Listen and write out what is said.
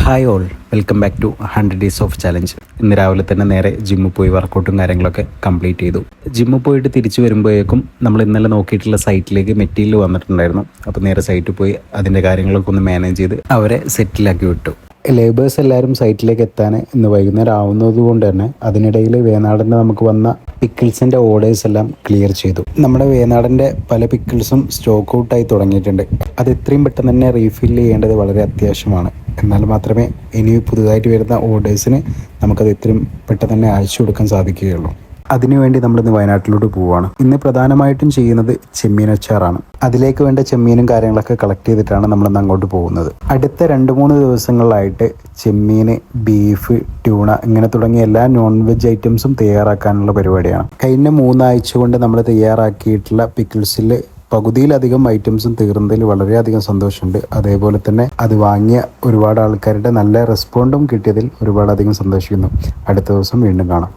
Hi all, welcome back to 100 days of challenge. ഇന്ന് രാവിലെ തന്നെ നേരെ ജിമ്മിൽ പോയി വർക്കൗട്ടും കാര്യങ്ങളൊക്കെ കംപ്ലീറ്റ് ചെയ്തു. ജിമ്മിൽ പോയിട്ട് തിരിച്ചു വരുമ്പോഴേക്കും നമ്മൾ ഇന്നലെ നോക്കിയിട്ടുള്ള സൈറ്റിലേക്ക് മെറ്റീരിയൽ വന്നിട്ടുണ്ടായിരുന്നു. അപ്പോൾ നേരെ സൈറ്റിൽ പോയി അതിൻ്റെ കാര്യങ്ങളൊക്കെ ഒന്ന് മാനേജ് ചെയ്ത് അവരെ സെറ്റിലാക്കി വിട്ടു. ലേബേഴ്സ് എല്ലാവരും സൈറ്റിലേക്ക് എത്താൻ ഇന്ന് വൈകുന്നേരം ആവുന്നത് കൊണ്ട് തന്നെ അതിനിടയിൽ വേനാടിൻ്റെ നമുക്ക് വന്ന പിക്കിൾസിൻ്റെ ഓർഡേഴ്സ് എല്ലാം ക്ലിയർ ചെയ്തു. നമ്മുടെ വേനാടിൻ്റെ പല പിക്കിൾസും സ്റ്റോക്ക് ഔട്ടായി തുടങ്ങിയിട്ടുണ്ട്. അത് എത്രയും പെട്ടെന്ന് തന്നെ റീഫിൽ ചെയ്യേണ്ടത് വളരെ അത്യാവശ്യമാണ്. എന്നാൽ മാത്രമേ ഇനി പുതുതായിട്ട് വരുന്ന ഓർഡേഴ്സിന് നമുക്കത് എത്രയും പെട്ടെന്ന് തന്നെ അയച്ചു കൊടുക്കാൻ സാധിക്കുകയുള്ളൂ. അതിനുവേണ്ടി നമ്മളിന്ന് വയനാട്ടിലോട്ട് പോവുകയാണ്. ഇന്ന് പ്രധാനമായിട്ടും ചെയ്യുന്നത് ചെമ്മീൻ അച്ചാറാണ്. അതിലേക്ക് വേണ്ട ചെമ്മീനും കാര്യങ്ങളൊക്കെ കളക്ട് ചെയ്തിട്ടാണ് നമ്മളിന്ന് അങ്ങോട്ട് പോകുന്നത്. അടുത്ത 2-3 ദിവസങ്ങളിലായിട്ട് ചെമ്മീൻ, ബീഫ്, ട്യൂണ ഇങ്ങനെ തുടങ്ങിയ എല്ലാ നോൺ വെജ് ഐറ്റംസും തയ്യാറാക്കാനുള്ള പരിപാടിയാണ്. കഴിഞ്ഞ 3 ആഴ്ച കൊണ്ട് നമ്മൾ തയ്യാറാക്കിയിട്ടുള്ള പിക്കിൾസിൽ പകുതിയിലധികം ഐറ്റംസും തീർന്നതിൽ വളരെയധികം സന്തോഷമുണ്ട്. അതേപോലെ തന്നെ അത് വാങ്ങിയ ഒരുപാട് ആൾക്കാരുടെ നല്ല റെസ്പോണ്ടും കിട്ടിയതിൽ ഒരുപാടധികം സന്തോഷിക്കുന്നു. അടുത്ത ദിവസം വീണ്ടും കാണാം.